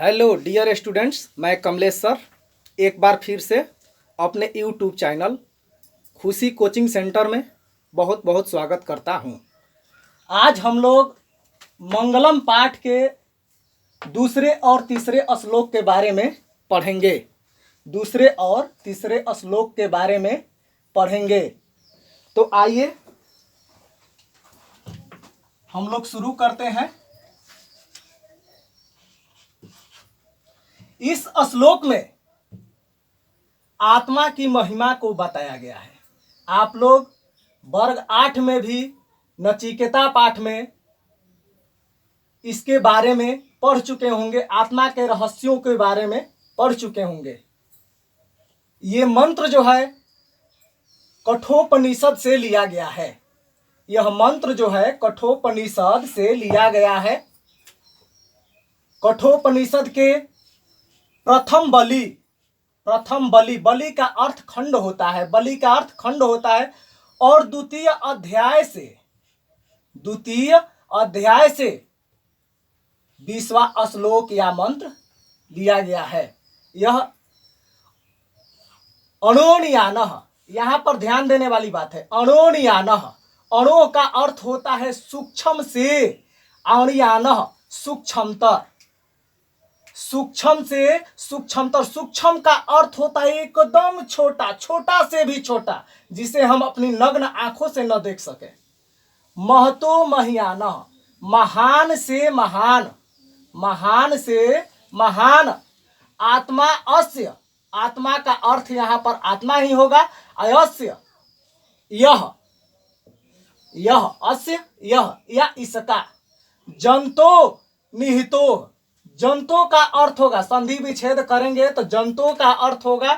Hello dear students, मैं Kamlesh sir एक बार फिर से अपने यूट्यूब चैनल खुशी कोचिंग सेंटर में बहुत बहुत स्वागत करता हूं। आज हम लोग मंगलम पाठ के दूसरे और तीसरे श्लोक के बारे में पढ़ेंगे। दूसरे और तीसरे श्लोक के बारे में पढ़ेंगे। तो आइए हम लोग शुरू करते हैं। इस श्लोक में आत्मा की महिमा को बताया गया है। आप लोग वर्ग 8 में भी नचिकेता पाठ में इसके बारे में पढ़ चुके होंगे, आत्मा के रहस्यों के बारे में पढ़ चुके होंगे। ये मंत्र जो है कठोपनिषद से लिया गया है। यह मंत्र जो है कठोपनिषद से लिया गया है। कठोपनिषद के प्रथम बलि, बलि का अर्थ खंड होता है, बलि का अर्थ खंड होता है। और द्वितीय अध्याय से 20वां श्लोक या मंत्र लिया गया है। यह अणोनियानः, यहां पर ध्यान देने वाली बात है। अणोनियानः, अणो का अर्थ होता है सूक्ष्म से, अणियानः सूक्ष्मतर, सूक्ष्म से सूक्ष्मतर। सूक्ष्म का अर्थ होता है एकदम छोटा, छोटा से भी छोटा, जिसे हम अपनी नग्न आंखों से न देख सके। महतो महियानः, महान से महान, महान से महान। आत्मा अस्य, आत्मा का अर्थ यहां पर आत्मा ही होगा। अयस्य, यह अस्य, यह या इसका। जंतो निहितो, जंतु का अर्थ होगा, संधि विच्छेद करेंगे तो जंतु का अर्थ होगा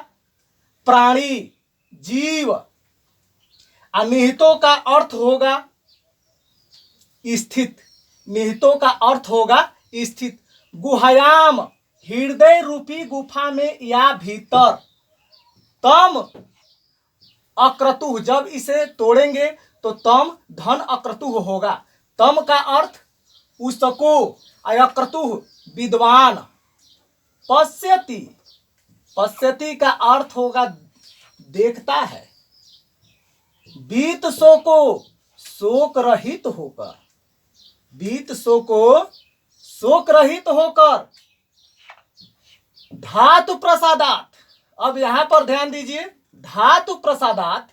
प्राणी, जीव। निहितों का अर्थ होगा स्थित, निहितों का अर्थ होगा स्थित। गुहायाम, हृदय रूपी गुफा में या भीतर। तम अक्रतुः, जब इसे तोड़ेंगे तो तम धन अक्रतुः होगा। तम का अर्थ उसको, अक्रतुः विद्वान। पश्यति, पश्यति का अर्थ होगा देखता है। बीत शोको, शोक रहित होकर, बीत शोको शोक रहित होकर। धातु प्रसादात, अब यहां पर ध्यान दीजिए। धातु प्रसादात,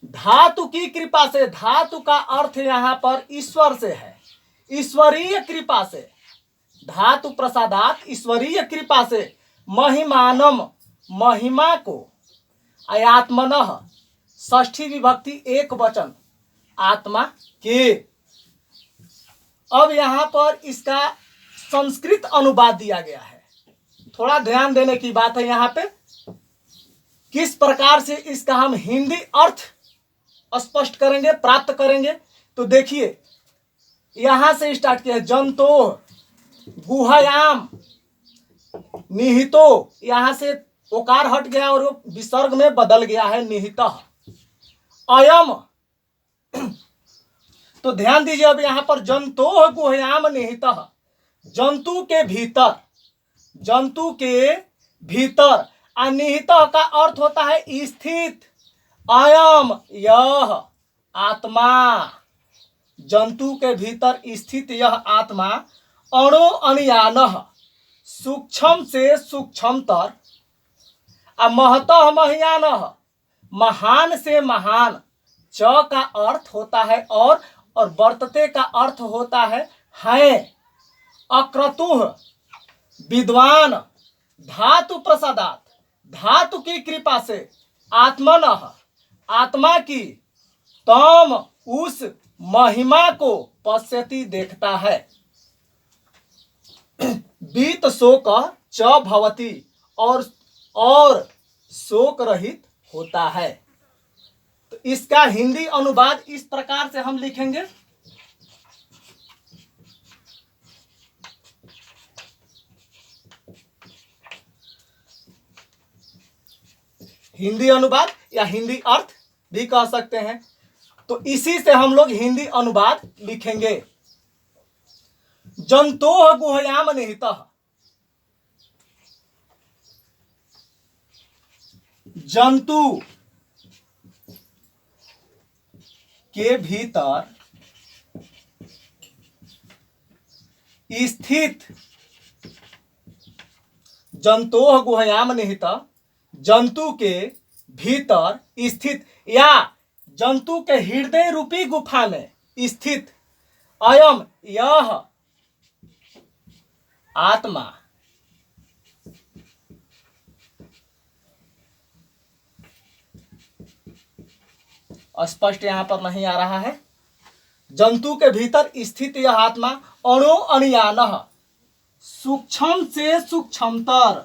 धातु की कृपा से, धातु का अर्थ यहां पर ईश्वर से है, ईश्वरीय कृपा से। धातु प्रसादात, ईश्वरीय कृपा से। महिमानम, महिमा को। आत्मनः, षष्ठी विभक्ति एक वचन, आत्मा के। अब यहां पर इसका संस्कृत अनुवाद दिया गया है। थोड़ा ध्यान देने की बात है यहां पे, किस प्रकार से इसका हम हिंदी अर्थ स्पष्ट करेंगे, प्राप्त करेंगे। तो देखिए यहां से स्टार्ट किया। जंतो गुहायाम निहितो, यहां से ओकार हट गया और वो विसर्ग में बदल गया है निहितः। अयम, तो ध्यान दीजिए अब यहां पर जंतो गुहायाम निहितः, जंतु के भीतर, जंतु के भीतर। अनिहितः का अर्थ होता है स्थित। अयम, यह आत्मा, जंतु के भीतर स्थित यह आत्मा। अणो अणियानः, सूक्ष्म से सूक्ष्मतर। महतः महियानः, महान से महान। च का अर्थ होता है और वर्तते का अर्थ होता है। अक्रतुः विद्वान। धातु प्रसादात, धातु की कृपा से। आत्मनः, आत्मा की। तम, उस महिमा को। पश्यति, देखता है। बीत शोक च भवति, और शोक रहित होता है। तो इसका हिंदी अनुवाद इस प्रकार से हम लिखेंगे। हिंदी अनुवाद या हिंदी अर्थ भी कह सकते हैं। तो इसी से हम लोग हिंदी अनुवाद लिखेंगे। जंतोः गुहायाम निहितः, जंतु के भीतर स्थित जंतोः गुहयाम निहित, जंतु के भीतर स्थित या जंतु के हृदय रूपी गुफा में स्थित अयम यह आत्मा स्पष्ट यहां पर नहीं आ रहा है। जंतु के भीतर स्थित यह आत्मा अणु अणियानः सूक्ष्म से सूक्ष्मतर,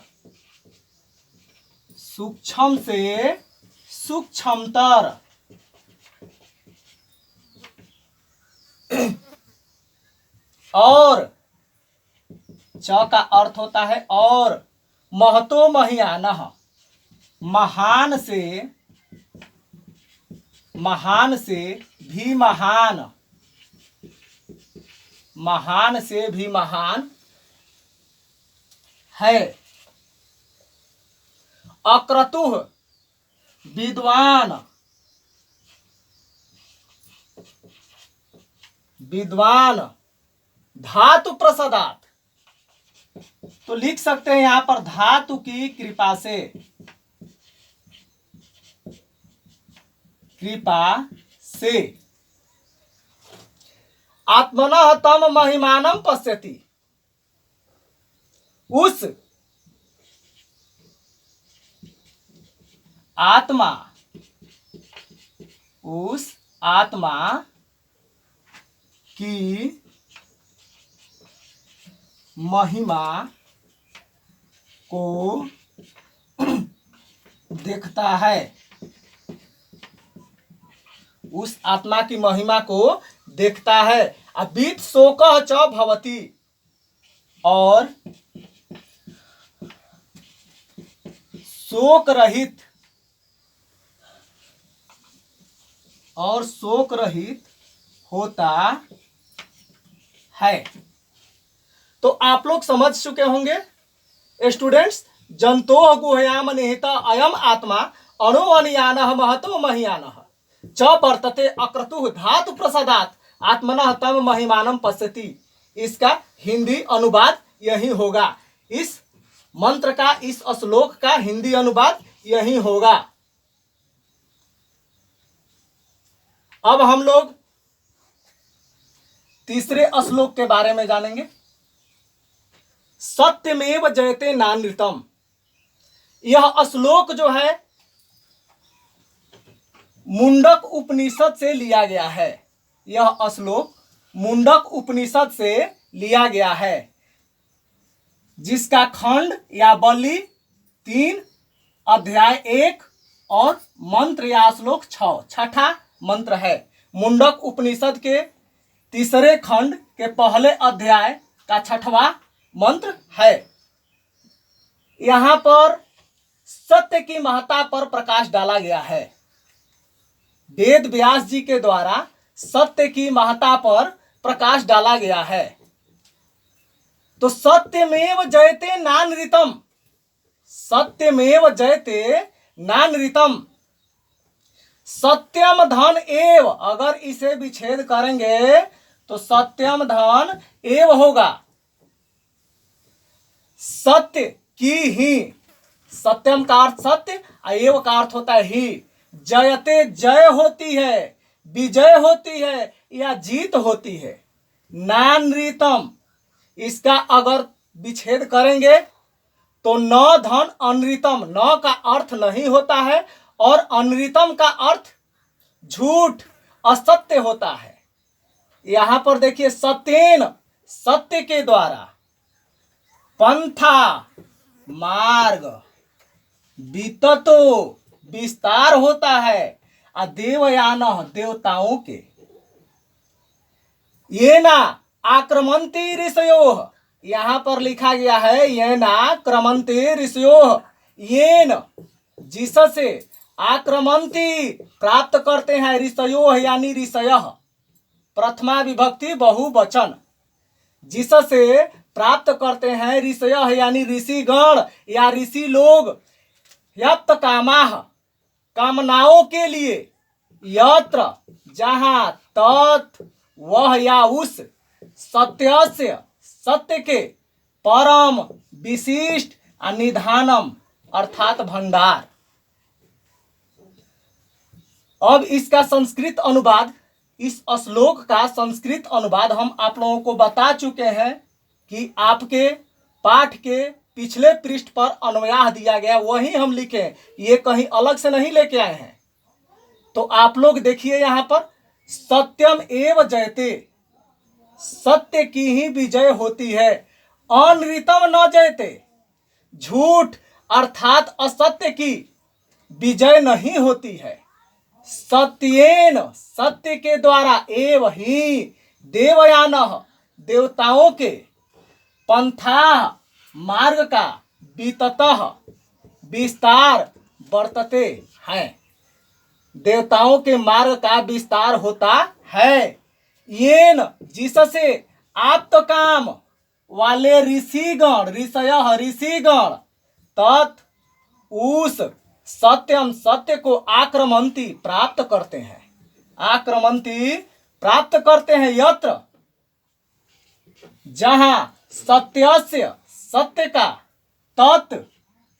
सूक्ष्म से सूक्ष्मतर और च का अर्थ होता है और, महतो महियानः महान से, महान से भी महान, महान से भी महान है। अक्रतुः विद्वान, विद्वान धातु प्रसादात, तो लिख सकते हैं यहां पर धातु की कृपा से, कृपा से। आत्मनः तम महिमानम पश्यति, उस आत्मा, उस आत्मा की महिमा को देखता है, उस आत्मा की महिमा को देखता है। अबीत शोकः च भवति, और शोक रहित, और शोक रहित होता है। तो आप लोग समझ चुके होंगे स्टूडेंट्स, जंतोः गुहयाम निहित अयम आत्मा अणु अणियानः महतो महियानः च वर्तते अक्रतुः धातु प्रसादात आत्मनः तम महिमानम पश्यति। इसका हिंदी अनुवाद यही होगा, इस मंत्र का, इस श्लोक का हिंदी अनुवाद यही होगा। अब हम लोग तीसरे श्लोक के बारे में जानेंगे। सत्यमेव जयते नानृतम, यह श्लोक जो है मुंडक उपनिषद से लिया गया है। यह श्लोक मुंडक उपनिषद से लिया गया है, जिसका खंड या बल्ली 3, अध्याय 1 और मंत्र या श्लोक 6, छठा मंत्र है। मुंडक उपनिषद के तीसरे खंड के पहले अध्याय का 6वां मंत्र है। यहां पर सत्य की महत्ता पर प्रकाश डाला गया है। वेद व्यास जी के द्वारा सत्य की महत्ता पर प्रकाश डाला गया है। तो सत्यमेव जयते नानृतम, सत्यमेव जयते नानृतम, सत्यम धन एव, अगर इसे विच्छेद करेंगे तो सत्यम धन एव होगा। सत्य की ही, सत्यम का अर्थ सत्य, एव का अर्थ होता है ही। जयते जय होती है, विजय होती है या जीत होती है। नानृतम, इसका अगर विच्छेद करेंगे तो न धन अनृतम, न का अर्थ नहीं होता है और अनृतम का अर्थ झूठ, असत्य होता है। यहां पर देखिए सत्येन, सत्य के द्वारा, पंथा मार्ग, विततो विस्तार होता है, देवयान देवताओं के, ये ना आक्रमंती ऋषयोः, यहां पर लिखा गया है ये ना क्रमंती ऋषयोः, येन जिससे आक्रमंती प्राप्त करते हैं, ऋषयोः यानी ऋषयः, प्रथमा विभक्ति बहुवचन, जिससे प्राप्त करते हैं ऋषयः यानी ऋषिगण या ऋषि लोग, यप्त कामाः कामनाओं के लिए, यत्र जहां, तत् वह या उस, सत्यस्य सत्य के, परम विशिष्ट निधानम अर्थात भंडार। अब इसका संस्कृत अनुवाद, इस श्लोक का संस्कृत अनुवाद हम आप लोगों को बता चुके हैं कि आपके पाठ के पिछले पृष्ठ पर अन्वयाह दिया गया, वही हम लिखे, ये कहीं अलग से नहीं लेके आए हैं। तो आप लोग देखिए यहां पर, सत्यम एव जयते, सत्य की ही विजय होती है, अनृतम न जयते, झूठ अर्थात असत्य की विजय नहीं होती है, सत्येन सत्य के द्वारा, एव ही देवयान देवताओं के, पंथा मार्ग का, विततः विस्तार वर्तते हैं, देवताओं के मार्ग का विस्तार होता है, येन जिससे आप्त काम वाले ऋषिगण, ऋषय ऋषिगण, तत् उस सत्यम सत्य को आक्रमंती प्राप्त करते हैं, आक्रमंती प्राप्त करते हैं, यत्र जहां सत्यस्य सत्य का, तत्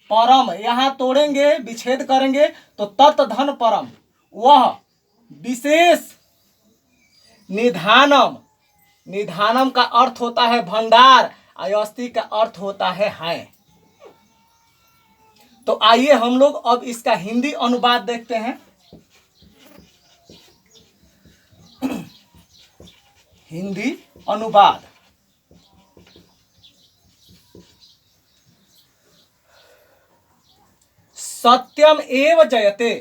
परम, यहां तोड़ेंगे विच्छेद करेंगे तो तत् धन परम, वह विशेष, निधानम, निधानम का अर्थ होता है भंडार, अयस्ति का अर्थ होता है। तो आइए हम लोग अब इसका हिंदी अनुवाद देखते हैं। हिंदी अनुवाद, सत्यम एव जयते,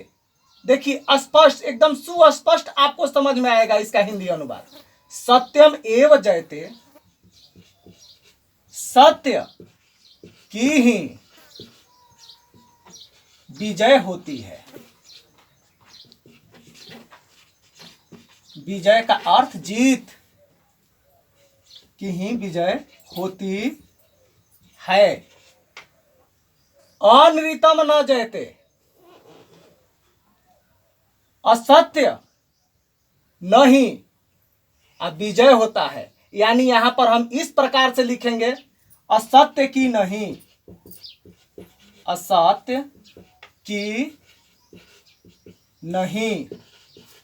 देखिए स्पष्ट, एकदम सुस्पष्ट आपको समझ में आएगा इसका हिंदी अनुवाद। सत्यम एव जयते, सत्य की ही विजय होती है, विजय का अर्थ जीत, की ही विजय होती है, अनृतम न जयते, असत्य नहीं अब विजय होता है, यानी यहां पर हम इस प्रकार से लिखेंगे, असत्य की नहीं, असत्य की नहीं,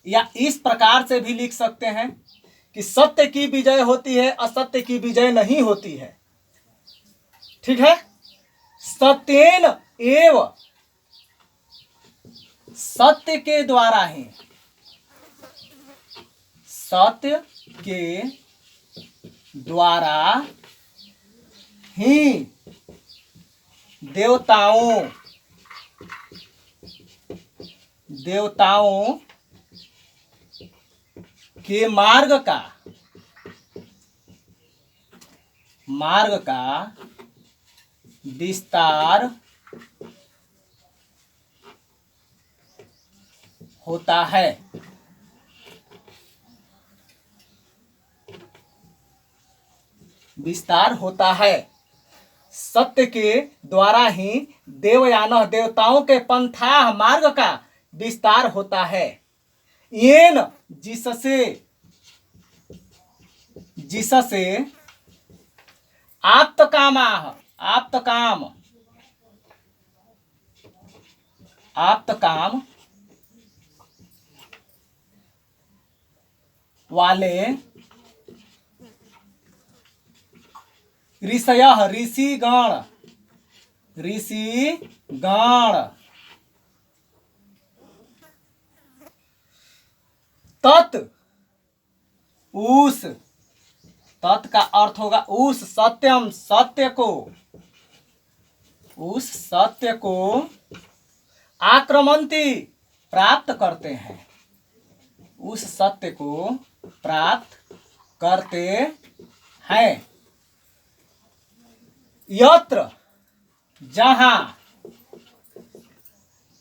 या इस प्रकार से भी लिख सकते हैं कि सत्य की विजय होती है, असत्य की विजय नहीं होती है। ठीक है, सत्येन एव, सत्य के द्वारा ही, सत्य के द्वारा ही देवताओं के मार्ग का विस्तार होता है। विस्तार होता है, सत्य के द्वारा ही देवयान, देवताओं के पंथा मार्ग का विस्तार होता है, येन जिससे आप्त काम वाले ऋषिगण तत् उस, तत् का अर्थ होगा उस, सत्यम सत्य को, उस सत्य को आक्रमंती प्राप्त करते हैं, उस सत्य को प्राप्त करते हैं, यत्र जहां,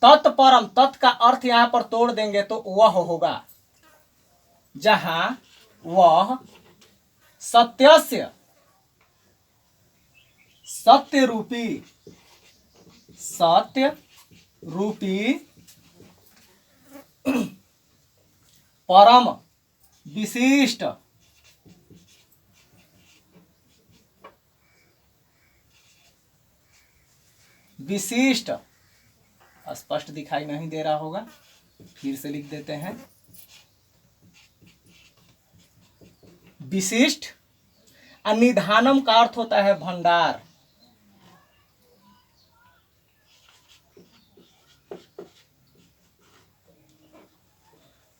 तत्परम, तत् का अर्थ यहां पर तोड़ देंगे तो वह होगा, जहां वह सत्यस्य, सत्य रूपी परम विशिष्ट, विशिष्ट, स्पष्ट दिखाई नहीं दे रहा होगा, फिर से लिख देते हैं। विशिष्ट। निधानम का अर्थ होता है भंडार।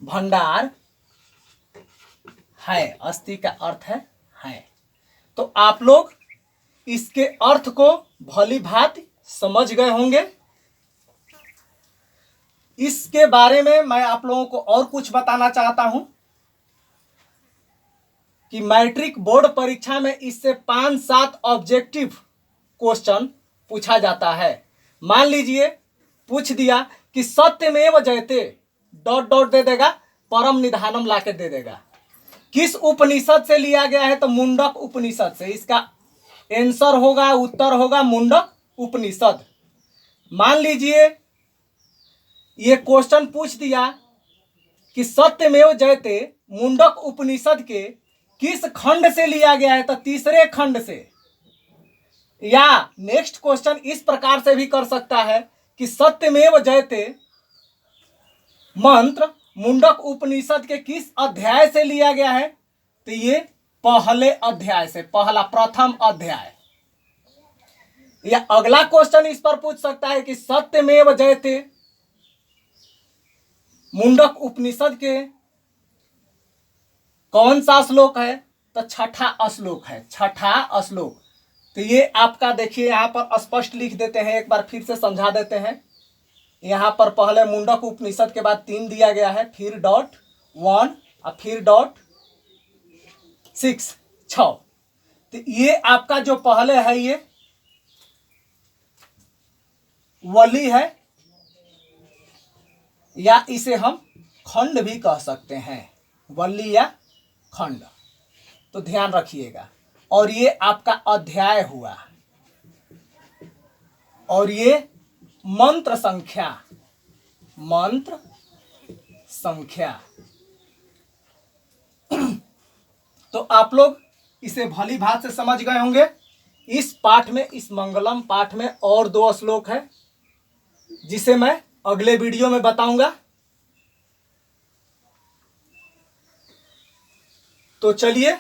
भंडार है, अस्ति का अर्थ है। तो आप लोग इसके अर्थ को भली भांति समझ गए होंगे। इसके बारे में मैं आप लोगों को और कुछ बताना चाहता हूं कि मैट्रिक बोर्ड परीक्षा में इससे 5-7 ऑब्जेक्टिव क्वेश्चन पूछा जाता है। मान लीजिए पूछ दिया कि सत्यमेव जयते डॉट डॉट दे देगा, परम निधानम लाके दे देगा। किस उपनिषद से लिया गया है? तो मुंडक उपनिषद से। इसका आंसर होगा, उत्तर होगा मुंडक उपनिषद। मान लीजिए ये क्वेश्चन पूछ दिया कि सत्यमेव जयते मुंडक उपनिषद के किस खंड से लिया गया है? तो तीसरे खंड से। या नेक्स्ट क्वेश्चन इस प्रकार से भी कर सकता है कि सत्यमेव जयते मंत्र मुंडक उपनिषद के किस अध्याय से लिया गया है? तो ये पहले अध्याय से, पहला प्रथम अध्याय। या अगला क्वेश्चन इस पर पूछ सकता है कि सत्यमेव जयते मुंडक उपनिषद के कौन सा श्लोक है? तो छठा श्लोक है, छठा श्लोक। तो ये आपका देखिए यहां पर स्पष्ट लिख देते हैं, एक बार फिर से समझा देते हैं। यहां पर पहले मुंडक उपनिषद के बाद 3 दिया गया है, फिर डॉट 1 और फिर डॉट 6, 6। तो ये आपका जो पहले है ये वली है, या इसे हम खंड भी कह सकते हैं, वली या खंड। तो ध्यान रखिएगा। और ये आपका अध्याय हुआ, और ये मंत्र संख्या, मंत्र संख्या। तो आप लोग इसे भली भांति से समझ गए होंगे। इस पाठ में, इस मंगलम पाठ में और 2 श्लोक है जिसे मैं अगले वीडियो में बताऊंगा। तो चलिए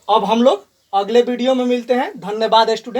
अब हम लोग अगले वीडियो में मिलते हैं। धन्यवाद स्टूडेंट।